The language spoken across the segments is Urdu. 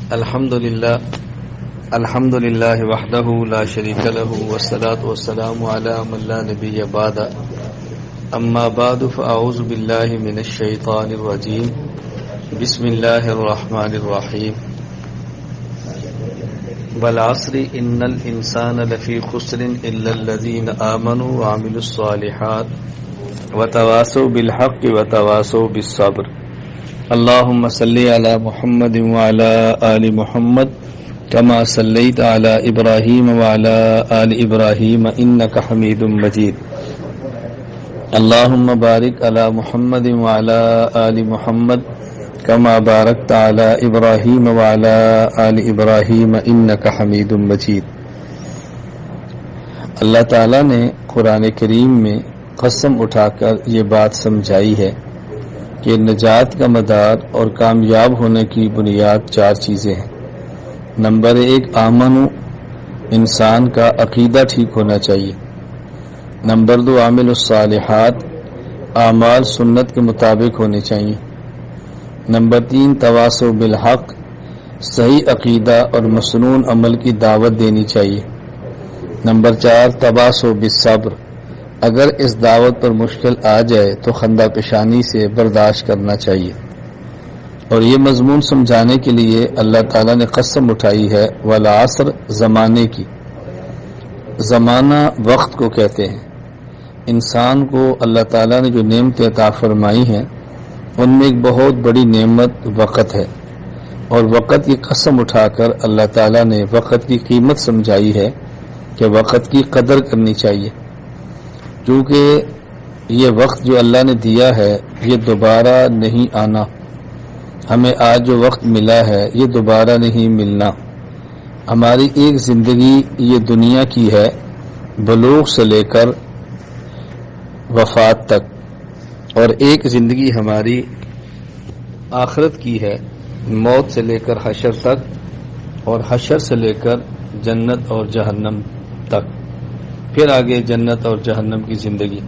الحمد لله وحده لا شريك له والصلاة والسلام على من لا نبي بعد أما بعد فأعوذ بالله من الشيطان الرجيم بسم الله الرحمن الرحيم والعصر إن الإنسان لفي خسر إلا الذين آمنوا وعملوا الصالحات وتواصوا بالحق وتواصوا بالصبر اللهم صل على محمد وعلى آل محمد كما صليت على إبراهيم وعلى آل إبراهيم إنك حميد مجيد اللهم بارك على محمد وعلى آل محمد كما باركت على إبراهيم وعلى آل إبراهيم إنك حميد مجيد۔ اللہ تعالیٰ نے قرآن کریم میں قسم اٹھا کر یہ بات سمجھائی ہے کہ نجات کا مدار اور کامیاب ہونے کی بنیاد چار چیزیں ہیں۔ نمبر 1 آمنو، انسان کا عقیدہ ٹھیک ہونا چاہیے۔ نمبر 2 عامل الصالحات، اعمال سنت کے مطابق ہونے چاہیے۔ نمبر 3 تواصو بالحق، صحیح عقیدہ اور مسنون عمل کی دعوت دینی چاہیے۔ نمبر 4 تواصو بالصبر، اگر اس دعوت پر مشکل آ جائے تو خندہ پیشانی سے برداشت کرنا چاہیے۔ اور یہ مضمون سمجھانے کے لیے اللہ تعالیٰ نے قسم اٹھائی ہے والعصر، زمانے کی۔ زمانہ وقت کو کہتے ہیں۔ انسان کو اللہ تعالیٰ نے جو نعمتیں عطا فرمائی ہیں ان میں ایک بہت بڑی نعمت وقت ہے، اور وقت کی قسم اٹھا کر اللہ تعالیٰ نے وقت کی قیمت سمجھائی ہے کہ وقت کی قدر کرنی چاہیے، کیونکہ یہ وقت جو اللہ نے دیا ہے یہ دوبارہ نہیں آنا۔ ہمیں آج جو وقت ملا ہے یہ دوبارہ نہیں ملنا۔ ہماری ایک زندگی یہ دنیا کی ہے بلوغ سے لے کر وفات تک، اور ایک زندگی ہماری آخرت کی ہے موت سے لے کر حشر تک، اور حشر سے لے کر جنت اور جہنم تک، پھر آگے جنت اور جہنم کی زندگی۔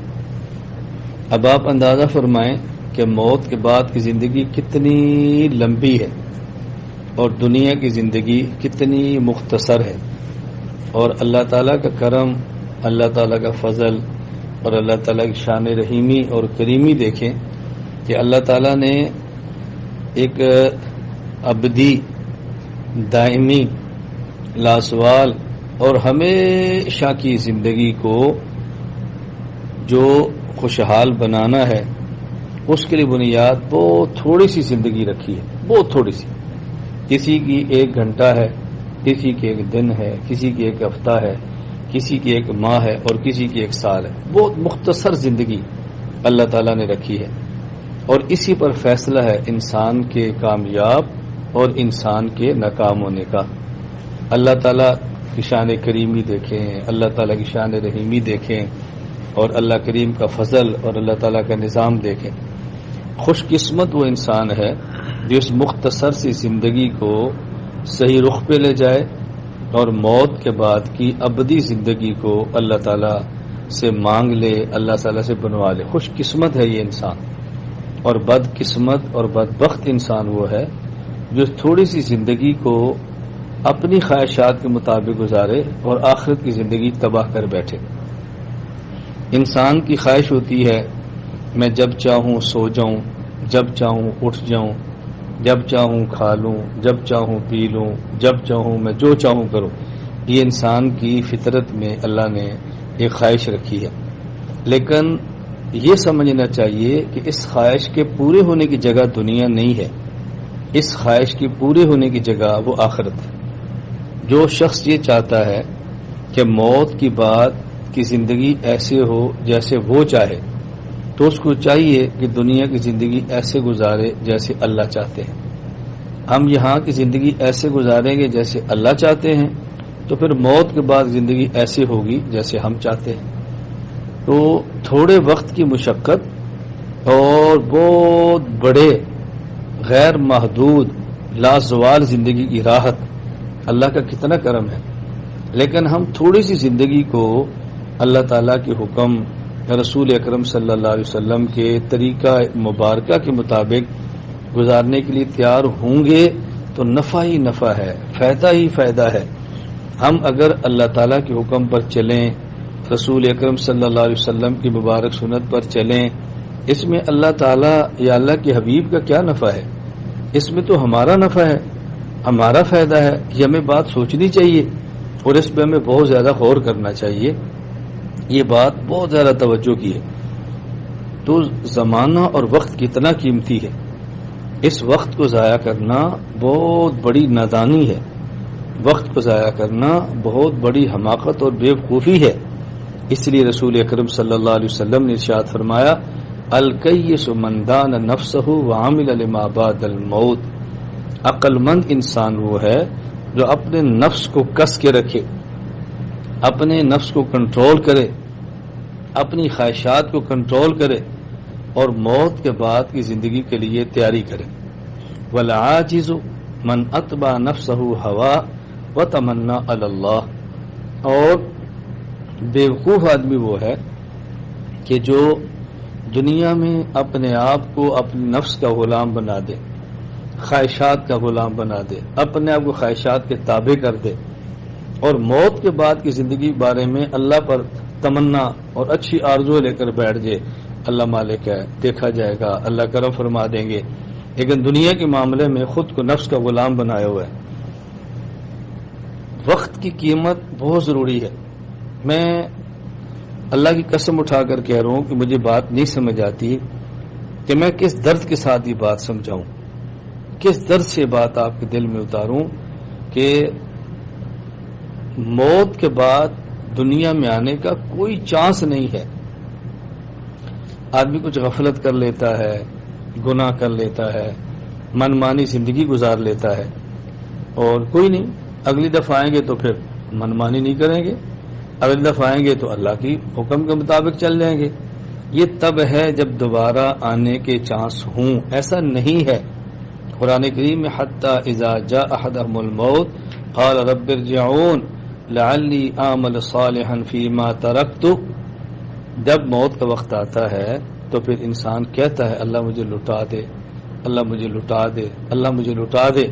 اب آپ اندازہ فرمائیں کہ موت کے بعد کی زندگی کتنی لمبی ہے اور دنیا کی زندگی کتنی مختصر ہے، اور اللہ تعالیٰ کا کرم، اللہ تعالیٰ کا فضل اور اللہ تعالیٰ کی شان رحیمی اور کریمی دیکھیں کہ اللہ تعالیٰ نے ایک ابدی، دائمی، لازوال اور ہمیشہ کی زندگی کو جو خوشحال بنانا ہے اس کے لیے بنیاد بہت تھوڑی سی زندگی رکھی ہے، بہت تھوڑی سی۔ کسی کی 1 گھنٹہ ہے، کسی کی 1 دن ہے، کسی کی 1 ہفتہ ہے، کسی کی 1 ماہ ہے، اور کسی کی 1 سال ہے۔ بہت مختصر زندگی اللہ تعالیٰ نے رکھی ہے، اور اسی پر فیصلہ ہے انسان کے کامیاب اور انسان کے ناکام ہونے کا۔ اللہ تعالیٰ کی شان کریمی دیکھیں، اللہ تعالیٰ کی شان رحیمی دیکھیں، اور اللہ کریم کا فضل اور اللہ تعالیٰ کا نظام دیکھیں۔ خوش قسمت وہ انسان ہے جو اس مختصر سی زندگی کو صحیح رخ پہ لے جائے اور موت کے بعد کی ابدی زندگی کو اللہ تعالیٰ سے مانگ لے، اللہ تعالیٰ سے بنوا لے۔ خوش قسمت ہے یہ انسان، اور بد قسمت اور بدبخت انسان وہ ہے جو تھوڑی سی زندگی کو اپنی خواہشات کے مطابق گزارے اور آخرت کی زندگی تباہ کر بیٹھے۔ انسان کی خواہش ہوتی ہے میں جب چاہوں سو جاؤں، جب چاہوں اٹھ جاؤں، جب چاہوں کھا لوں، جب چاہوں پی لوں، جب چاہوں میں جو چاہوں کروں۔ یہ انسان کی فطرت میں اللہ نے ایک خواہش رکھی ہے، لیکن یہ سمجھنا چاہیے کہ اس خواہش کے پورے ہونے کی جگہ دنیا نہیں ہے، اس خواہش کی پورے ہونے کی جگہ وہ آخرت ہے۔ جو شخص یہ چاہتا ہے کہ موت کی بعد کی زندگی ایسے ہو جیسے وہ چاہے، تو اس کو چاہیے کہ دنیا کی زندگی ایسے گزارے جیسے اللہ چاہتے ہیں۔ ہم یہاں کی زندگی ایسے گزاریں گے جیسے اللہ چاہتے ہیں، تو پھر موت کے بعد زندگی ایسے ہوگی جیسے ہم چاہتے ہیں۔ تو تھوڑے وقت کی مشقت اور بہت بڑے غیر محدود لازوال زندگی کی راحت اللہ کا کتنا کرم ہے، لیکن ہم تھوڑی سی زندگی کو اللہ تعالیٰ کے حکم، رسول اکرم صلی اللہ علیہ وسلم کے طریقہ مبارکہ کے مطابق گزارنے کے لیے تیار ہوں گے تو تو نفع ہی نفع ہے، فائدہ ہی فائدہ ہے۔ ہم اگر اللہ تعالیٰ کے حکم پر چلیں، رسول اکرم صلی اللہ علیہ وسلم کی مبارک سنت پر چلیں، اس میں اللہ تعالیٰ یا اللہ کے حبیب کا کیا نفع ہے؟ اس میں تو ہمارا نفع ہے، ہمارا فائدہ ہے۔ یہ ہمیں بات سوچنی چاہیے اور اس پہ ہمیں بہت زیادہ غور کرنا چاہیے۔ یہ بات بہت زیادہ توجہ کی ہے۔ تو زمانہ اور وقت کتنا قیمتی ہے، اس وقت کو ضائع کرنا بہت بڑی نادانی ہے، وقت کو ضائع کرنا بہت بڑی حماقت اور بے وقوفی ہے۔ اس لیے رسول اکرم صلی اللہ علیہ وسلم نے ارشاد فرمایا، الکیس من دان نفسہ وعمل لما بعد الموت، عقل مند انسان وہ ہے جو اپنے نفس کو کس کے رکھے، اپنے نفس کو کنٹرول کرے، اپنی خواہشات کو کنٹرول کرے اور موت کے بعد کی زندگی کے لیے تیاری کرے۔ والعاجز من اتبع نفسہ ہوا وتمنا علی اللہ، اور بیوقوف آدمی وہ ہے کہ جو دنیا میں اپنے آپ کو اپنے نفس کا غلام بنا دے، خواہشات کا غلام بنا دے، اپنے آپ کو خواہشات کے تابع کر دے اور موت کے بعد کی زندگی بارے میں اللہ پر تمنا اور اچھی آرزو لے کر بیٹھ جائے، اللہ مالک ہے، دیکھا جائے گا، اللہ کرم فرما دیں گے، لیکن دنیا کے معاملے میں خود کو نفس کا غلام بنایا ہوا ہے۔ وقت کی قیمت بہت ضروری ہے۔ میں اللہ کی قسم اٹھا کر کہہ رہا ہوں کہ مجھے بات نہیں سمجھ آتی کہ میں کس درد کے ساتھ یہ بات سمجھاؤں، کس درد سے بات آپ کے دل میں اتاروں کہ موت کے بعد دنیا میں آنے کا کوئی چانس نہیں ہے۔ آدمی کچھ غفلت کر لیتا ہے، گناہ کر لیتا ہے، من مانی زندگی گزار لیتا ہے، اور کوئی نہیں، اگلی دفعہ آئیں گے تو پھر من مانی نہیں کریں گے، اگلی دفعہ آئیں گے تو اللہ کی حکم کے مطابق چل جائیں گے۔ یہ تب ہے جب دوبارہ آنے کے چانس ہوں، ایسا نہیں ہے۔ قرآن کریم میں حتی اذا جاء احدهم الموت قال رب ارجعون لعلی اعمل صالحا فیما ترکت، جب موت کا وقت آتا ہے تو پھر انسان کہتا ہے اللہ مجھے لٹا دے، اللہ مجھے لٹا دے، اللہ مجھے لٹا دے،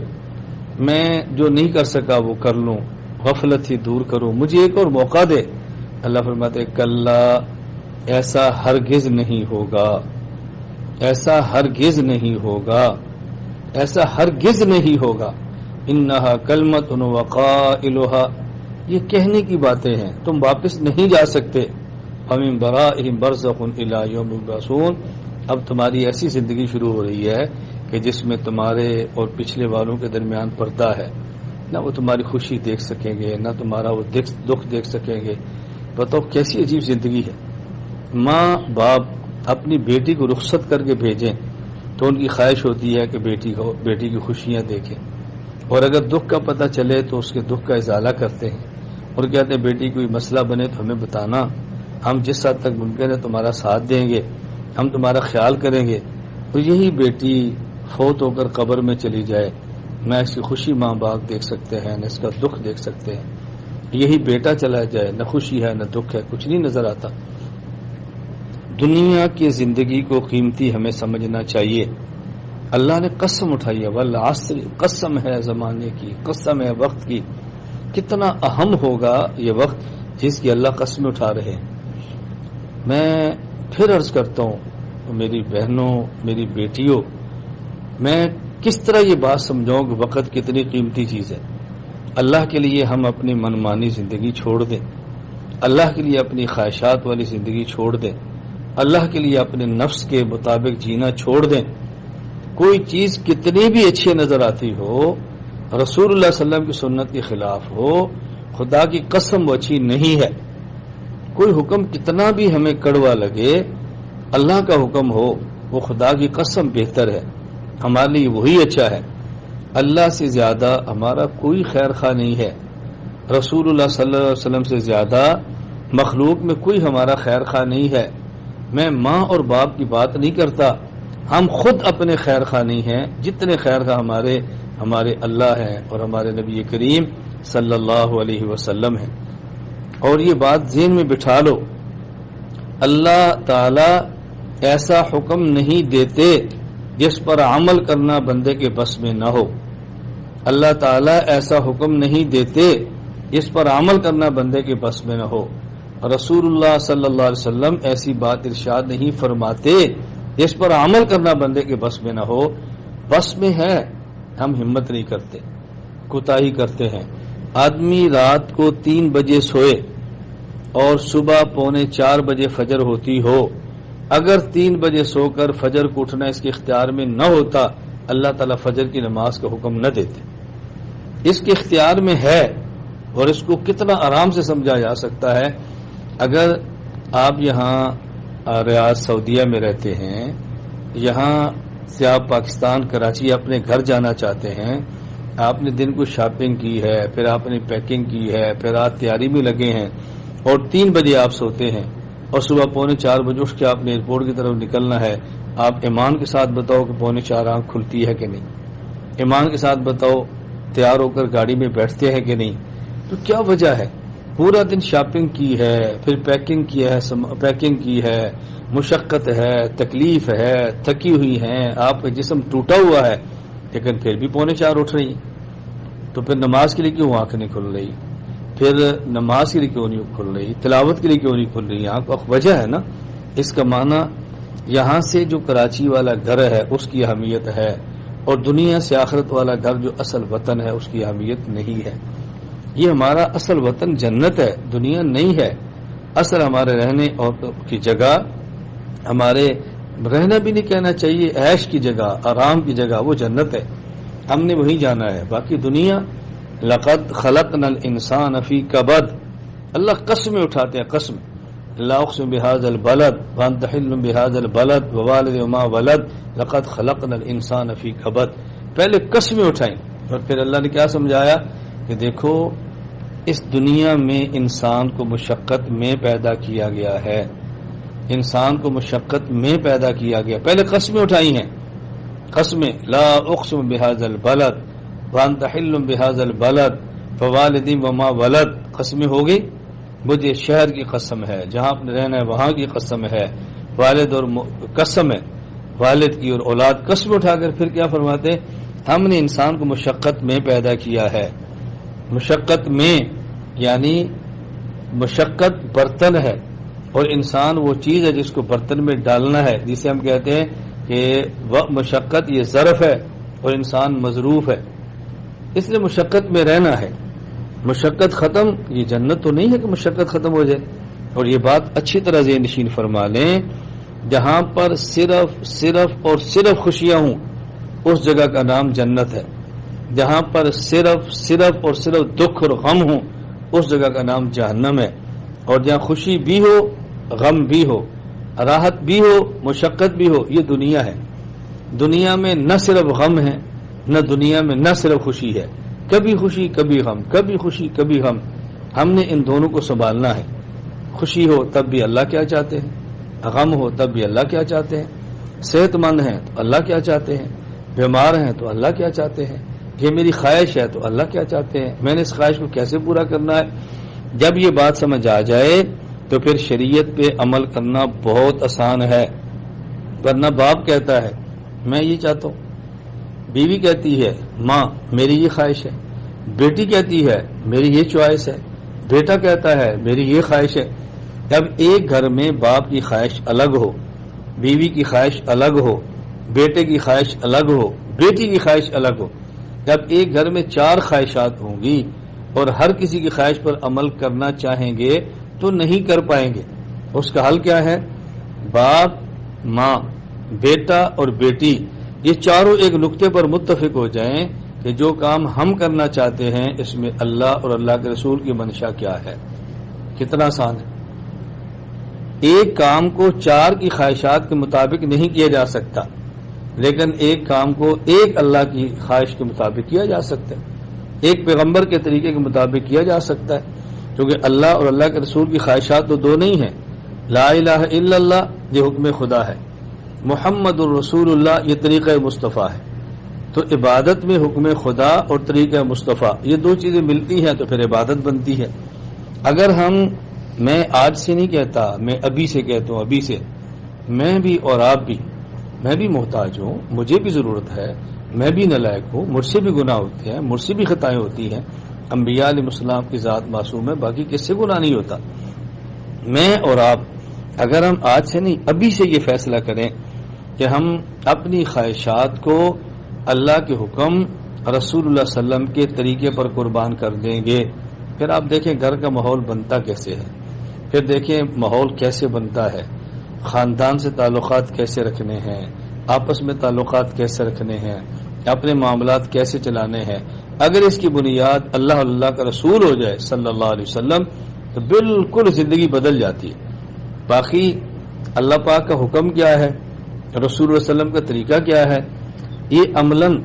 میں جو نہیں کر سکا وہ کر لوں، غفلت ہی دور کروں، مجھے ایک اور موقع دے۔ اللہ فرماتے کلا، ایسا ہرگز نہیں ہوگا، ایسا ہرگز نہیں ہوگا، ایسا ہرگز نہیں ہوگا۔ انہا کلمۃ وقائلھا، یہ کہنے کی باتیں ہیں، تم واپس نہیں جا سکتے۔ ومن برائہم برزخ الی یوم یبعثون، اب تمہاری ایسی زندگی شروع ہو رہی ہے کہ جس میں تمہارے اور پچھلے والوں کے درمیان پردہ ہے، نہ وہ تمہاری خوشی دیکھ سکیں گے، نہ تمہارا وہ دکھ دیکھ سکیں گے۔ بتاؤ کیسی عجیب زندگی ہے۔ ماں باپ اپنی بیٹی کو رخصت کر کے بھیجیں تو ان کی خواہش ہوتی ہے کہ بیٹی کی خوشیاں دیکھیں، اور اگر دکھ کا پتہ چلے تو اس کے دکھ کا ازالہ کرتے ہیں اور کہتے ہیں بیٹی کوئی مسئلہ بنے تو ہمیں بتانا، ہم جس حد تک ممکن ہے تمہارا ساتھ دیں گے، ہم تمہارا خیال کریں گے۔ تو یہی بیٹی فوت ہو کر قبر میں چلی جائے، نہ اس کی خوشی ماں باپ دیکھ سکتے ہیں، نہ اس کا دکھ دیکھ سکتے ہیں۔ یہی بیٹا چلا جائے، نہ خوشی ہے نہ دکھ ہے، کچھ نہیں نظر آتا۔ دنیا کی زندگی کو قیمتی ہمیں سمجھنا چاہیے۔ اللہ نے قسم اٹھائی ہے، والعصر، قسم ہے زمانے کی، قسم ہے وقت کی، کتنا اہم ہوگا یہ وقت جس کی اللہ قسم اٹھا رہے ہیں۔ میں پھر عرض کرتا ہوں میری بہنوں، میری بیٹیوں، میں کس طرح یہ بات سمجھاؤں کہ وقت کتنی قیمتی چیز ہے۔ اللہ کے لیے ہم اپنی منمانی زندگی چھوڑ دیں، اللہ کے لیے اپنی خواہشات والی زندگی چھوڑ دیں، اللہ کے لیے اپنے نفس کے مطابق جینا چھوڑ دیں۔ کوئی چیز کتنی بھی اچھی نظر آتی ہو، رسول اللہ صلی اللہ علیہ وسلم کی سنت کے خلاف ہو، خدا کی قسم وہ اچھی نہیں ہے۔ کوئی حکم کتنا بھی ہمیں کڑوا لگے، اللہ کا حکم ہو وہ خدا کی قسم بہتر ہے، ہمارے لیے وہی اچھا ہے۔ اللہ سے زیادہ ہمارا کوئی خیر خواہ نہیں ہے، رسول اللہ صلی اللہ علیہ وسلم سے زیادہ مخلوق میں کوئی ہمارا خیر خواہ نہیں ہے۔ میں ماں اور باپ کی بات نہیں کرتا، ہم خود اپنے خیر خواہ نہیں ہیں، جتنے خیر خواہ ہمارے اللہ ہیں اور ہمارے نبی کریم صلی اللہ علیہ وسلم ہیں۔ اور یہ بات ذہن میں بٹھا لو، اللہ تعالی ایسا حکم نہیں دیتے جس پر عمل کرنا بندے کے بس میں نہ ہو۔ اللہ تعالیٰ ایسا حکم نہیں دیتے جس پر عمل کرنا بندے کے بس میں نہ ہو. رسول اللہ صلی اللہ علیہ وسلم ایسی بات ارشاد نہیں فرماتے جس پر عمل کرنا بندے کے بس میں نہ ہو. بس میں ہے، ہم ہمت نہیں کرتے، کوتاہی کرتے ہیں. آدمی رات کو 3 بجے سوئے اور صبح 3:45 بجے فجر ہوتی ہو، اگر 3 بجے سو کر فجر کو اٹھنا اس کے اختیار میں نہ ہوتا، اللہ تعالیٰ فجر کی نماز کا حکم نہ دیتے. اس کے اختیار میں ہے، اور اس کو کتنا آرام سے سمجھا جا سکتا ہے. اگر آپ یہاں ریاض سعودیہ میں رہتے ہیں، یہاں سے آپ پاکستان کراچی اپنے گھر جانا چاہتے ہیں، آپ نے دن کو شاپنگ کی ہے، پھر آپ نے پیکنگ کی ہے، پھر رات تیاری میں لگے ہیں، اور 3 بجے آپ سوتے ہیں اور صبح 3:45 بجے اٹھ کے آپ نے ایئرپورٹ کی طرف نکلنا ہے. آپ ایمان کے ساتھ بتاؤ کہ 3:45 آنکھ کھلتی ہے کہ نہیں؟ ایمان کے ساتھ بتاؤ تیار ہو کر گاڑی میں بیٹھتے ہیں کہ نہیں؟ تو کیا وجہ ہے؟ پورا دن شاپنگ کی ہے، پھر پیکنگ کی ہے، مشقت ہے، تکلیف ہے، تھکی ہوئی ہیں، آپ کا جسم ٹوٹا ہوا ہے، لیکن پھر بھی 3:45 اٹھ رہی. تو پھر نماز کے لیے کیوں آنکھ نہیں کھل رہی؟ پھر نماز کے لیے کیوں نہیں کھل رہی؟ تلاوت کے لیے کیوں نہیں کھل رہی؟ آنکھ وجہ ہے نا. اس کا معنی یہاں سے جو کراچی والا گھر ہے اس کی اہمیت ہے، اور دنیا سے آخرت والا گھر جو اصل وطن ہے اس کی اہمیت نہیں ہے. یہ ہمارا اصل وطن جنت ہے، دنیا نہیں ہے. اصل ہمارے رہنے اور کی جگہ، ہمارے رہنا بھی نہیں کہنا چاہیے، عیش کی جگہ، آرام کی جگہ وہ جنت ہے، ہم نے وہیں جانا ہے. باقی دنیا لقد خلقنا الانسان فی کبد، اللہ قسمیں اٹھاتے ہیں، قسم. لا اقسم بهذا البلد وانت حل بهذا البلد ووالد وما ولد لقد خلقنا الانسان فی کبد. پہلے قسمیں اٹھائیں اور پھر اللہ نے کیا سمجھایا کہ دیکھو اس دنیا میں انسان کو مشقت میں پیدا کیا گیا ہے، انسان کو مشقت میں پیدا کیا گیا. پہلے قسمیں اٹھائی ہیں، قسمیں. لا اقسم بهذا البلد وانت حل بهذا البلد فوالد وما ولد، قسمیں ہو گئی. مجھے شہر کی قسم ہے، جہاں آپ نے رہنا ہے وہاں کی قسم ہے، والد اور قسم ہے، والد کی اور اولاد. قسم اٹھا کر پھر کیا فرماتے؟ ہم نے انسان کو مشقت میں پیدا کیا ہے. مشقت میں یعنی مشقت برتن ہے، اور انسان وہ چیز ہے جس کو برتن میں ڈالنا ہے، جسے ہم کہتے ہیں کہ وہ مشقت یہ ظرف ہے اور انسان مظروف ہے. اس لیے مشقت میں رہنا ہے. مشقت ختم، یہ جنت تو نہیں ہے کہ مشقت ختم ہو جائے. اور یہ بات اچھی طرح ذہن نشین فرما لیں، جہاں پر صرف اور صرف خوشیاں ہوں اس جگہ کا نام جنت ہے. جہاں پر صرف اور صرف دکھ اور غم ہوں اس جگہ کا نام جہنم ہے. اور جہاں خوشی بھی ہو، غم بھی ہو، راحت بھی ہو، مشقت بھی ہو، یہ دنیا ہے. دنیا میں نہ صرف غم ہے، نہ دنیا میں نہ صرف خوشی ہے، کبھی خوشی کبھی غم، کبھی خوشی کبھی غم. ہم نے ان دونوں کو سنبھالنا ہے. خوشی ہو تب بھی اللہ کیا چاہتے ہیں، غم ہو تب بھی اللہ کیا چاہتے ہیں، صحت مند ہیں تو اللہ کیا چاہتے ہیں، بیمار ہیں تو اللہ کیا چاہتے ہیں، یہ میری خواہش ہے تو اللہ کیا چاہتے ہیں، میں نے اس خواہش کو کیسے پورا کرنا ہے. جب یہ بات سمجھ آ جائے تو پھر شریعت پہ عمل کرنا بہت آسان ہے. ورنہ باپ کہتا ہے میں یہ چاہتا ہوں، بیوی کہتی ہے ماں میری یہ خواہش ہے، بیٹی کہتی ہے میری یہ چوائس ہے، بیٹا کہتا ہے میری یہ خواہش ہے. جب ایک گھر میں باپ کی خواہش الگ ہو، بیوی کی خواہش الگ ہو، بیٹے کی خواہش الگ ہو، بیٹی کی خواہش الگ ہو، جب ایک گھر میں 4 خواہشات ہوں گی اور ہر کسی کی خواہش پر عمل کرنا چاہیں گے تو نہیں کر پائیں گے. اس کا حل کیا ہے؟ باپ، ماں، بیٹا اور بیٹی یہ چاروں ایک نقطے پر متفق ہو جائیں کہ جو کام ہم کرنا چاہتے ہیں اس میں اللہ اور اللہ کے رسول کی منشا کیا ہے. کتنا آسان ہے. ایک کام کو 4 کی خواہشات کے مطابق نہیں کیا جا سکتا، لیکن ایک کام کو ایک اللہ کی خواہش کے مطابق کیا جا سکتا ہے، ایک پیغمبر کے طریقے کے مطابق کیا جا سکتا ہے. کیونکہ اللہ اور اللہ کے رسول کی خواہشات تو 2 نہیں ہیں. لا الہ الا اللہ یہ حکم خدا ہے، محمد الرسول اللہ یہ طریقہ مصطفیٰ ہے. تو عبادت میں حکم خدا اور طریقہ مصطفیٰ یہ 2 چیزیں ملتی ہیں تو پھر عبادت بنتی ہے. اگر میں آج سے نہیں کہتا، میں ابھی سے کہتا ہوں، ابھی سے میں بھی اور آپ بھی، میں بھی محتاج ہوں، مجھے بھی ضرورت ہے، میں بھی نالائق ہوں، مجھ سے بھی گناہ ہوتے ہیں، مجھ سے بھی خطائیں ہوتی ہیں۔ انبیاء علیہ السلام کی ذات معصوم ہے، باقی کس سے گناہ نہیں ہوتا۔ میں اور آپ اگر ہم آج سے نہیں ابھی سے یہ فیصلہ کریں کہ ہم اپنی خواہشات کو اللہ کے حکم رسول اللہ صلی اللہ علیہ وسلم کے طریقے پر قربان کر دیں گے، پھر آپ دیکھیں گھر کا ماحول بنتا کیسے ہے، پھر دیکھیں ماحول کیسے بنتا ہے، خاندان سے تعلقات کیسے رکھنے ہیں، آپس میں تعلقات کیسے رکھنے ہیں، اپنے معاملات کیسے چلانے ہیں۔ اگر اس کی بنیاد اللہ اللہ کا رسول ہو جائے صلی اللہ علیہ وسلم تو بالکل زندگی بدل جاتی ہے۔ باقی اللہ پاک کا حکم کیا ہے، رسول اللہ علیہ وسلم کا طریقہ کیا ہے، یہ عملاً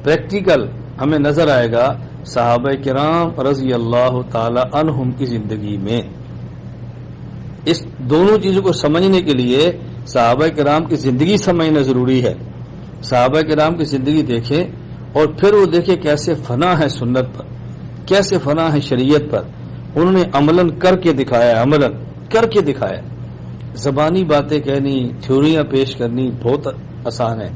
پریکٹیکل ہمیں نظر آئے گا صحابہ کرام رضی اللہ تعالی عنہم کی زندگی میں۔ اس دونوں چیزوں کو سمجھنے کے لیے صحابہ کرام کی زندگی سمجھنا ضروری ہے۔ صحابہ کرام کی زندگی دیکھیں اور پھر وہ دیکھیں کیسے فنا ہے سنت پر، کیسے فنا ہے شریعت پر۔ انہوں نے عملاً کر کے دکھایا، عملاً کر کے دکھایا۔ زبانی باتیں کہنی، تھیوریاں پیش کرنی بہت آسان ہے،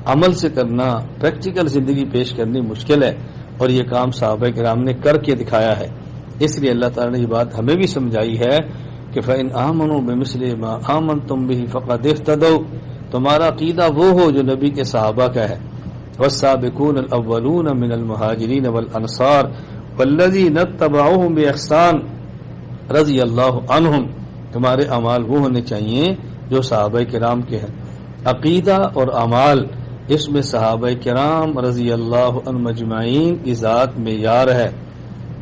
عمل سے کرنا، پریکٹیکل زندگی پیش کرنی مشکل ہے، اور یہ کام صحابہ کرام نے کر کے دکھایا ہے۔ اس لیے اللہ تعالیٰ نے یہ بات ہمیں بھی سمجھائی ہے کہ فَإِنْ آمَنُوا بِمِثْلِ مَا آمَنْتُمْ بِهِ فَقَدِ اهْتَدَوْا، تمہارا عقیدہ وہ ہو جو نبی کے صحابہ کا ہے۔ وَالسَّابِقُونَ الْأَوَّلُونَ مِنَ الْمُهَاجِرِينَ وَالْأَنصَارِ وَالَّذِينَ اتَّبَعُوهُم بِإِحْسَانٍ رضی اللہ عنہم، تمہارے اعمال وہ ہونے چاہیے جو صحابہ کرام کے ہیں۔ عقیدہ اور اعمال، اس میں صحابہ کرام رضی اللہ عنہ مجمعین کی ذات معیار ہے،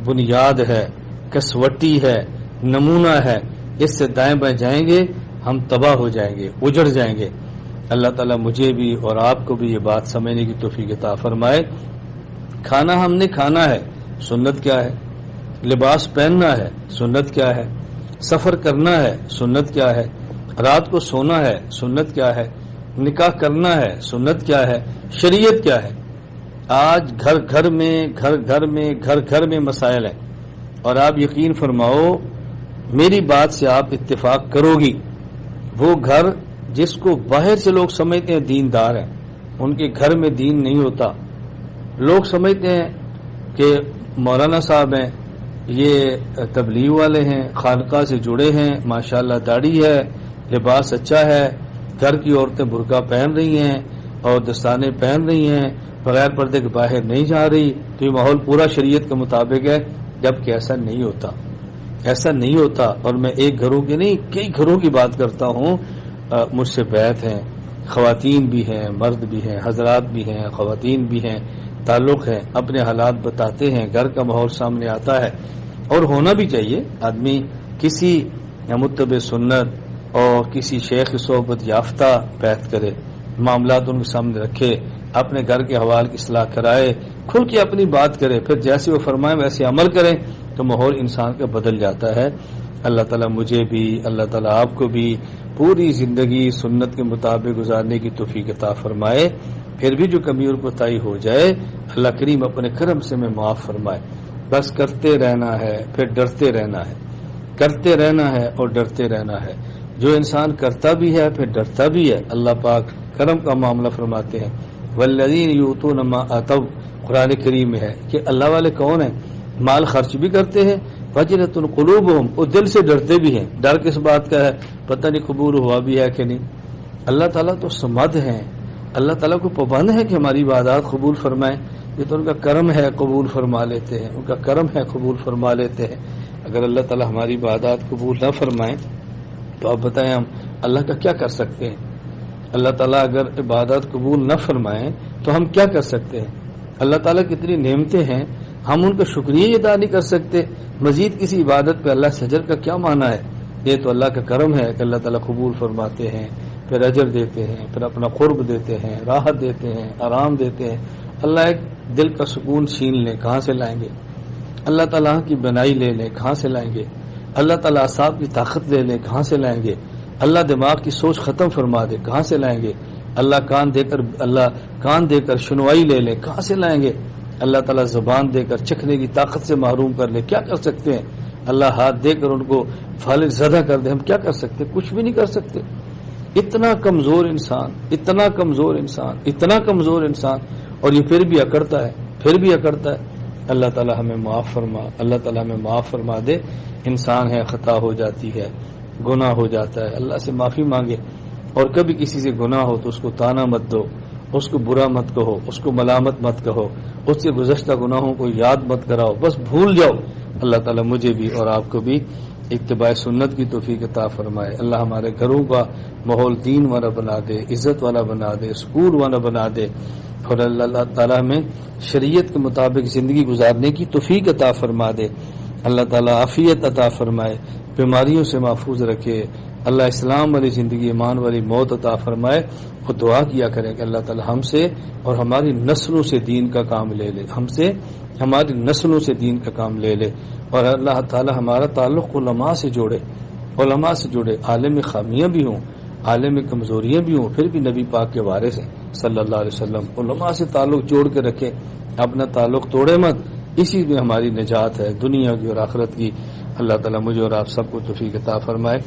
بنیاد ہے، کسوٹی ہے، نمونہ ہے۔ اس سے دائیں بائیں جائیں گے ہم تباہ ہو جائیں گے، اجڑ جائیں گے۔ اللہ تعالیٰ مجھے بھی اور آپ کو بھی یہ بات سمجھنے کی توفیق عطا فرمائے۔ کھانا ہم نے کھانا ہے، سنت کیا ہے؟ لباس پہننا ہے، سنت کیا ہے؟ سفر کرنا ہے، سنت کیا ہے؟ رات کو سونا ہے، سنت کیا ہے؟ نکاح کرنا ہے، سنت کیا ہے؟ شریعت کیا ہے؟ آج گھر گھر میں مسائل ہیں، اور آپ یقین فرماؤ میری بات سے آپ اتفاق کرو گی، وہ گھر جس کو باہر سے لوگ سمجھتے ہیں دیندار ہیں، ان کے گھر میں دین نہیں ہوتا۔ لوگ سمجھتے ہیں کہ مولانا صاحب ہیں، یہ تبلیغ والے ہیں، خانقاہ سے جڑے ہیں، ماشاءاللہ داڑھی ہے، لباس اچھا ہے، گھر کی عورتیں برقع پہن رہی ہیں اور دستانے پہن رہی ہیں، بغیر پردے کے باہر نہیں جا رہی، تو یہ ماحول پورا شریعت کے مطابق ہے، جبکہ ایسا نہیں ہوتا، ایسا نہیں ہوتا۔ اور میں ایک گھروں کی نہیں کئی گھروں کی بات کرتا ہوں، مجھ سے بیعت ہیں، خواتین بھی ہیں، مرد بھی ہیں، حضرات بھی ہیں، خواتین بھی ہیں، تعلق ہے، اپنے حالات بتاتے ہیں، گھر کا ماحول سامنے آتا ہے، اور ہونا بھی چاہیے۔ آدمی کسی متبع سنت اور کسی شیخ صحبت یافتہ بیعت کرے، معاملات ان کے سامنے رکھے، اپنے گھر کے حوال کی اصلاح کرائے، کھل کے اپنی بات کرے، پھر جیسے وہ فرمائے ویسے عمل کریں تو ماحول انسان کا بدل جاتا ہے۔ اللہ تعالیٰ مجھے بھی، اللہ تعالیٰ آپ کو بھی پوری زندگی سنت کے مطابق گزارنے کی توفیق عطا فرمائے۔ پھر بھی جو کمی اور کوتاہی ہو جائے اللہ کریم اپنے کرم سے میں معاف فرمائے۔ بس کرتے رہنا ہے، پھر ڈرتے رہنا ہے، کرتے رہنا ہے اور ڈرتے رہنا ہے۔ جو انسان کرتا بھی ہے پھر ڈرتا بھی ہے، اللہ پاک کرم کا معاملہ فرماتے ہیں والذین یؤتون ما آتوا، قرآن کریم میں ہے کہ اللہ والے کون ہیں؟ مال خرچ بھی کرتے ہیں، وجلۃ قلوبہم، وہ دل سے ڈرتے بھی ہیں۔ ڈر کس بات کا ہے؟ پتہ نہیں قبول ہوا بھی ہے کہ نہیں۔ اللہ تعالیٰ تو سمد ہیں، اللہ تعالیٰ کو پابند ہے کہ ہماری عبادات قبول فرمائیں، یہ تو ان کا کرم ہے، قبول فرما لیتے ہیں، ان کا کرم ہے، قبول فرما لیتے ہیں۔ اگر اللہ تعالیٰ ہماری عبادات قبول نہ فرمائیں تو آپ بتائیں ہم اللہ کا کیا کر سکتے ہیں؟ اللہ تعالیٰ اگر عبادات قبول نہ فرمائیں تو ہم کیا کر سکتے ہیں؟ اللہ تعالیٰ کی اتنی نعمتیں ہیں، ہم ان کا شکریہ ادا نہیں کر سکتے، مزید کسی عبادت پہ اللہ سے اجر کا کیا معنی ہے؟ یہ تو اللہ کا کرم ہے کہ اللہ تعالیٰ قبول فرماتے ہیں، پھر اجر دیتے ہیں، پھر اپنا قرب دیتے ہیں، راحت دیتے ہیں، آرام دیتے ہیں۔ اللہ ایک دل کا سکون چھین لیں کہاں سے لائیں گے؟ اللہ تعالیٰ کی بنائی لے لیں کہاں سے لائیں گے؟ اللہ تعالیٰ اعصاب کی طاقت لے لیں کہاں سے لائیں گے؟ اللہ دماغ کی سوچ ختم فرما دے کہاں سے لائیں گے؟ اللہ کان دے کر سنوائی لے لیں کہاں سے لائیں گے؟ اللہ تعالیٰ زبان دے کر چکھنے کی طاقت سے محروم کر لے کیا کر سکتے ہیں؟ اللہ ہاتھ دے کر ان کو فالج زدہ کر دے ہم کیا کر سکتے؟ کچھ بھی نہیں کر سکتے۔ اتنا کمزور انسان، اتنا کمزور انسان، اتنا کمزور انسان، اور یہ پھر بھی اکڑتا ہے. اللہ تعالیٰ ہمیں معاف فرما، اللہ تعالیٰ ہمیں معاف فرما دے. انسان ہے، خطا ہو جاتی ہے، گناہ ہو جاتا ہے، اللہ سے معافی مانگے. اور کبھی کسی سے گناہ ہو تو اس کو تانا مت دو، اس کو برا مت کہو، اس کو ملامت مت کہو، اس سے گزشتہ گناہوں کو یاد مت کراؤ، بس بھول جاؤ. اللہ تعالیٰ مجھے بھی اور آپ کو بھی اتباع سنت کی توفیق عطا فرمائے. اللہ ہمارے گھروں کا ماحول دین والا بنا دے، عزت والا بنا دے، سکون والا بنا دے، اور اللہ تعالیٰ ہمیں شریعت کے مطابق زندگی گزارنے کی توفیق عطا فرما دے. اللہ تعالیٰ عافیت عطا فرمائے، بیماریوں سے محفوظ رکھے. اللہ اسلام والی زندگی، ایمان والی موت عطا فرمائے. اور دعا کیا کریں کہ اللہ تعالیٰ ہم سے اور ہماری نسلوں سے دین کا کام لے لے، ہم سے ہماری نسلوں سے دین کا کام لے لے. اور اللہ تعالیٰ ہمارا تعلق علماء سے جوڑے، عالم خامیاں بھی ہوں، عالم کمزوریاں بھی ہوں، پھر بھی نبی پاک کے وارث ہیں صلی اللہ علیہ وسلم. علماء سے تعلق جوڑ کے رکھے، اپنا تعلق توڑے مت. اسی میں ہماری نجات ہے، دنیا کی اور آخرت کی. اللہ تعالیٰ مجھے اور آپ سب کو توفیق عطا فرمائے.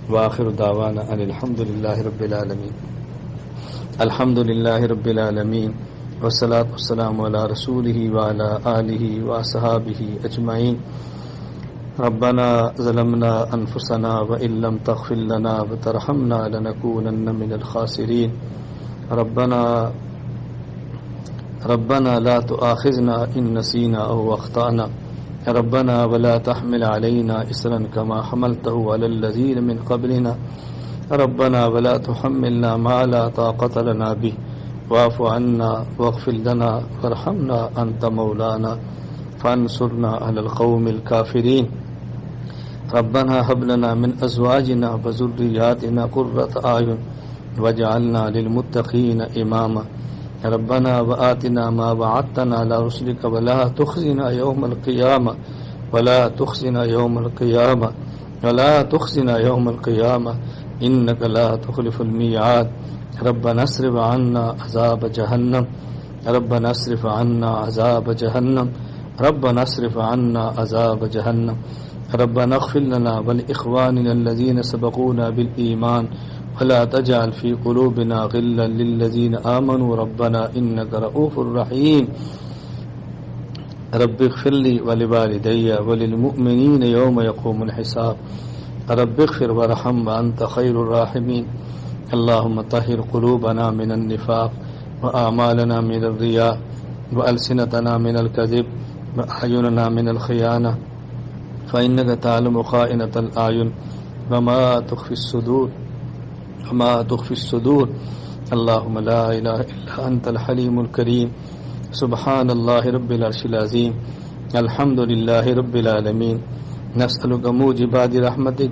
وآخر دعوانا ان الحمد للہ رب العالمین. الحمد للہ رب العالمین والصلاة والسلام علی رسولہ وعلی آلہ واصحابہ اجمعین. ربنا ظلمنا انفسنا وان لم تغفر لنا وترحمنا لنكونن من الخاسرین. ربنا لا تؤاخذنا ان نسینا او اخطأنا. ربنا ولا تحمل علينا إصرا كما حملته على الذين من قبلنا. ربنا ولا تحملنا ما لا طاقة لنا به واعف عنا واغفر لنا وارحمنا أنت مولانا فانصرنا على القوم الكافرين. ربنا هب لنا من أزواجنا وذرياتنا قرة أعين واجعلنا للمتقين إماما. ربنا وآتنا ما وعدتنا على رسلك ولا تخزنا يوم القيامة إنك لا تخلف الميعاد. ربنا اصرف عنا عذاب جهنم. ربنا اغفر لنا ولإخواننا الذين سبقونا بالإيمان ولا تجعل في قلوبنا غلا للذين آمنوا ربنا إنك رؤوف رحيم. رب اغفر لي ولوالدي وللمؤمنين يوم يقوم الحساب. رب اغفر وارحم وأنت خير الراحمين. اللهم طهر قلوبنا من النفاق وأعمالنا من الرياء وألسنتنا من الكذب وأعيننا من الخيانة فإنك تعلم خائنة الأعين وما تخفي الصدور. اللهم لا إله إلا أنت الحليم الكريم. سبحان الله رب العرش العظيم. الحمد لله رب العالمين. نسألك موجبات رحمتك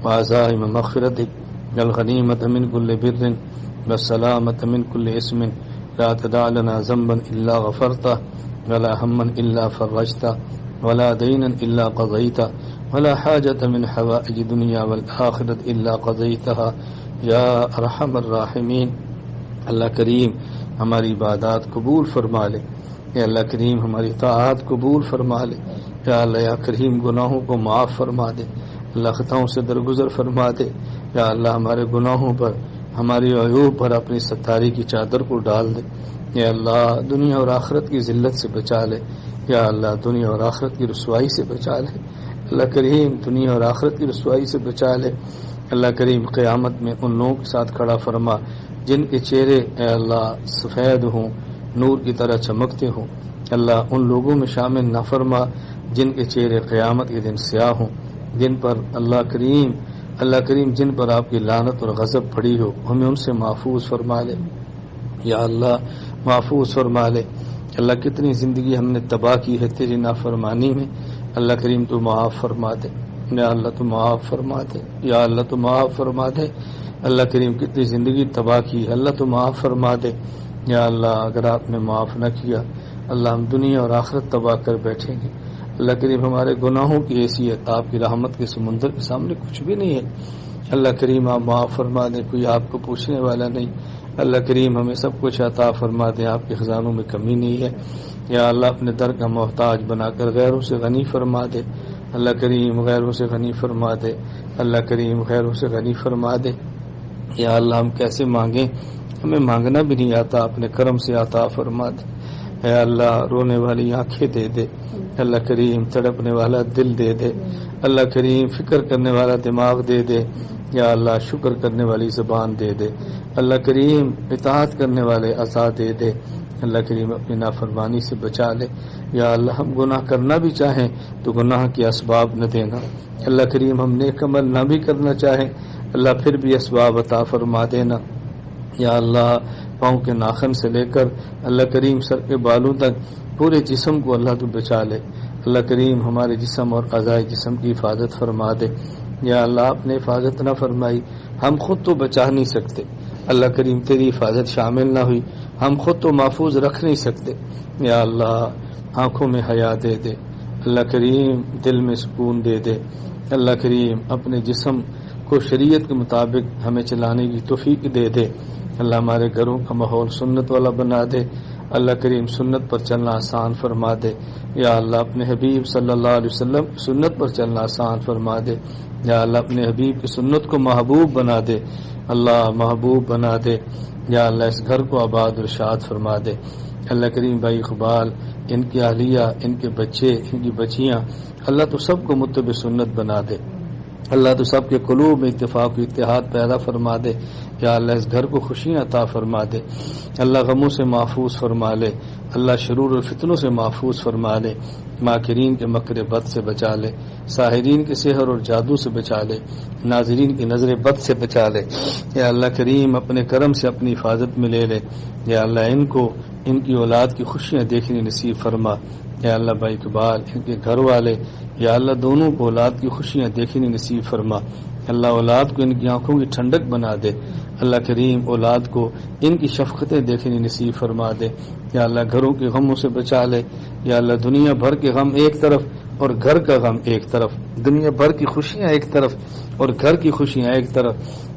وعزائم مغفرتك والغنيمة من كل بر والسلامة من كل اسم. لا تدع لنا ذنبا إلا غفرته ولا هما إلا فرجته ولا دينا إلا قضيته ولا حاجة من حوائج الدنيا والآخرة إلا قضيتها یا ارحم الراحمین. اللہ کریم ہماری عبادات قبول فرما لے. یا اللہ کریم ہماری طاعات قبول فرما لے. یا اللہ یا کریم گناہوں کو معاف فرما دے. اللہ خطاؤں سے درگزر فرما دے. یا اللہ ہمارے گناہوں پر، ہماری عیوب پر اپنی ستاری کی چادر کو ڈال دے. یا اللہ دنیا اور آخرت کی ذلت سے بچا لے. یا اللہ دنیا اور آخرت کی رسوائی سے بچا لے. اللہ کریم دنیا اور آخرت کی رسوائی سے بچا لے. اللہ کریم قیامت میں ان لوگوں کے ساتھ کھڑا فرما جن کے چہرے اے اللہ سفید ہوں، نور کی طرح چمکتے ہوں. اللہ ان لوگوں میں شامل نہ فرما جن کے چہرے قیامت کے دن سیاہ ہوں، جن پر اللہ کریم جن پر آپ کی لعنت اور غضب پڑی ہو. ہمیں ان سے محفوظ فرما لے. یا اللہ محفوظ فرما لے. اللہ کتنی زندگی ہم نے تباہ کی ہے تیری نافرمانی میں. اللہ کریم تو معاف فرما دے. یا اللہ تو معاف فرما دے. یا اللہ تو معاف فرما دے. اللہ کریم کتنی زندگی تباہ کی ہے، اللہ تو معاف فرما دے. یا اللہ اگر آپ نے معاف نہ کیا اللہ ہم دنیا اور آخرت تباہ کر بیٹھیں گے. اللہ کریم ہمارے گناہوں کی حیثیت آپ کی رحمت کے سمندر کے سامنے کچھ بھی نہیں ہے. اللہ کریم آپ معاف فرما دیں. کوئی آپ کو پوچھنے والا نہیں. اللہ کریم ہمیں سب کچھ عطا فرما دیں. آپ کے خزانوں میں کمی نہیں ہے. یا اللہ اپنے در کا محتاج بنا کر غیروں سے غنی فرما دے. اللہ کریم غیروں سے غنی فرما دے. اللہ کریم غیروں سے غنی فرما دے. یا اللہ ہم کیسے مانگیں، ہمیں مانگنا بھی نہیں آتا، اپنے کرم سے عطا فرما دے. اے اللہ رونے والی آنکھیں دے دے، اللہ کریم تڑپنے والا دل دے دے، اللہ کریم فکر کرنے والا دماغ دے دے، یا اللہ شکر کرنے والی زبان دے دے، اللہ کریم اطاعت کرنے والے عطا دے دے، اللہ کریم اپنی نافرمانی سے بچا لے، یا اللہ ہم گناہ کرنا بھی چاہیں تو گناہ کے اسباب نہ دینا، اللہ کریم ہم نیک عمل نہ بھی کرنا چاہیں اللہ پھر بھی اسباب عطا فرما دینا، یا اللہ پاؤں کے ناخن سے لے کر اللہ کریم سر کے بالوں تک پورے جسم کو اللہ تو بچا لے، اللہ کریم ہمارے جسم اور اعضائے جسم کی حفاظت فرما دے، یا اللہ آپ نے حفاظت نہ فرمائی ہم خود تو بچا نہیں سکتے، اللہ کریم تیری حفاظت شامل نہ ہوئی ہم خود تو محفوظ رکھ نہیں سکتے، یا اللہ آنکھوں میں حیا دے دے، اللہ کریم دل میں سکون دے دے، اللہ کریم اپنے جسم کو شریعت کے مطابق ہمیں چلانے کی توفیق دے دے، اللہ ہمارے گھروں کا ماحول سنت والا بنا دے، اللہ کریم سنت پر چلنا آسان فرما دے، یا اللہ اپنے حبیب صلی اللہ علیہ وسلم کی سنت پر چلنا آسان فرما دے، یا اللہ اپنے حبیب کی سنت کو محبوب بنا دے، اللہ محبوب بنا دے، یا اللہ اس گھر کو آباد و رشاد فرما دے، اللہ کریم بھائی اقبال ان کی اہلیہ ان کے بچے ان کی بچیاں اللہ تو سب کو متبع سنت بنا دے، اللہ تو سب کے قلوب میں اتفاق و اتحاد پیدا فرما دے، یا اللہ اس گھر کو خوشیاں عطا فرما دے، اللہ غموں سے محفوظ فرما لے، اللہ شرور اور فتنوں سے محفوظ فرما لے، ماکرین کے مکر بد سے بچا لے، ساحرین کے سحر اور جادو سے بچا لے، ناظرین کی نظر بد سے بچا لے، یا اللہ کریم اپنے کرم سے اپنی حفاظت میں لے لے، یا اللہ ان کو ان کی اولاد کی خوشیاں دیکھنی نصیب فرما، یا اللہ بھائی اقبال ان کے گھر والے یا اللہ دونوں کو اولاد کی خوشیاں دیکھنی نصیب فرما، اللہ اولاد کو ان کی آنکھوں کی ٹھنڈک بنا دے، اللہ کریم اولاد کو ان کی شفقتیں دیکھنی نصیب فرما دے، یا اللہ گھروں کے غموں سے بچا لے، یا اللہ دنیا بھر کے غم ایک طرف اور گھر کا غم ایک طرف، دنیا بھر کی خوشیاں ایک طرف اور گھر کی خوشیاں ایک طرف،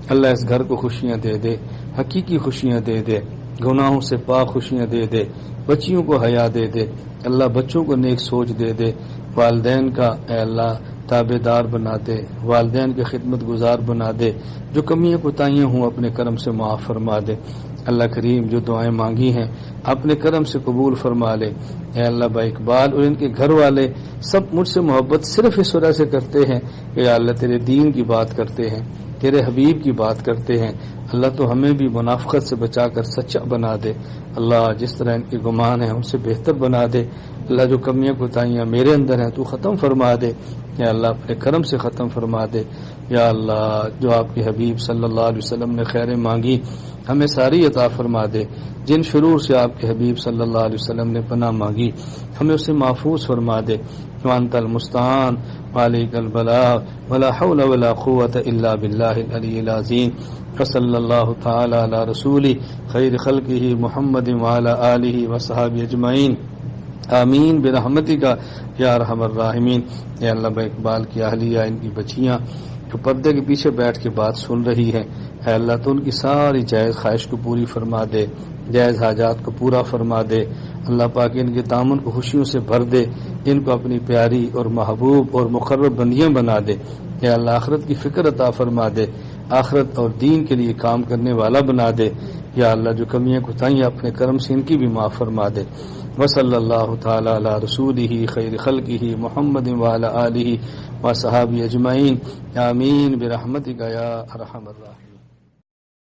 اللہ اس گھر کو خوشیاں دے دے، حقیقی خوشیاں دے دے، گناہوں سے پاک خوشیاں دے دے، بچیوں کو حیا دے دے، اللہ بچوں کو نیک سوچ دے دے، والدین کا اے اللہ تابع دار بنا دے، والدین کے خدمت گزار بنا دے، جو کمیاں کوتاہیاں ہوں اپنے کرم سے معاف فرما دے، اللہ کریم جو دعائیں مانگی ہیں اپنے کرم سے قبول فرما لے، اے اللہ بھائی اقبال اور ان کے گھر والے سب مجھ سے محبت صرف اس وجہ سے کرتے ہیں کہ یا اللہ تیرے دین کی بات کرتے ہیں، تیرے حبیب کی بات کرتے ہیں، اللہ تو ہمیں بھی منافقت سے بچا کر سچا بنا دے، اللہ جس طرح ان کے گمان ہیں ان سے بہتر بنا دے، اللہ جو کمیاں کوتاہیاں میرے اندر ہیں تو ختم فرما دے، یا اللہ اپنے کرم سے ختم فرما دے، یا اللہ جو آپ کے حبیب صلی اللہ علیہ وسلم نے خیریں مانگی ہمیں ساری عطا فرما دے، جن شرور سے آپ کے حبیب صلی اللہ علیہ وسلم نے پناہ مانگی ہمیں اسے محفوظ فرما دے، وانت المستعان وعلیک البلاغ ولا حول ولا قوة الا باللہ العلی العظیم، وصلی اللہ تعالی علی رسول خیر خلقہ محمد وعلی آلہ وصحبہ اجمعین، آمین برحمتک یا ارحم الراحمین۔ یا اللہ بھائی اقبال کی اہلیہ ان کی بچیاں جو پردے کے پیچھے بیٹھ کے بات سن رہی ہیں، اے اللہ تو ان کی ساری جائز خواہش کو پوری فرما دے، جائز حاجات کو پورا فرما دے، اللہ پاک ان کے دامن کو خوشیوں سے بھر دے، ان کو اپنی پیاری اور محبوب اور مقرب بندیاں بنا دے، یا اللہ آخرت کی فکر عطا فرما دے، آخرت اور دین کے لیے کام کرنے والا بنا دے، یا اللہ جو کمیاں کوتاہیاں اپنے کرم سے ان کی بھی معاف فرما دے، وصلی اللہ تعالی علی رسولہ خیر خلقہ محمد وعلی آلہ وصحبہ اجمعین، آمین برحمتک یا ارحم الراحمین۔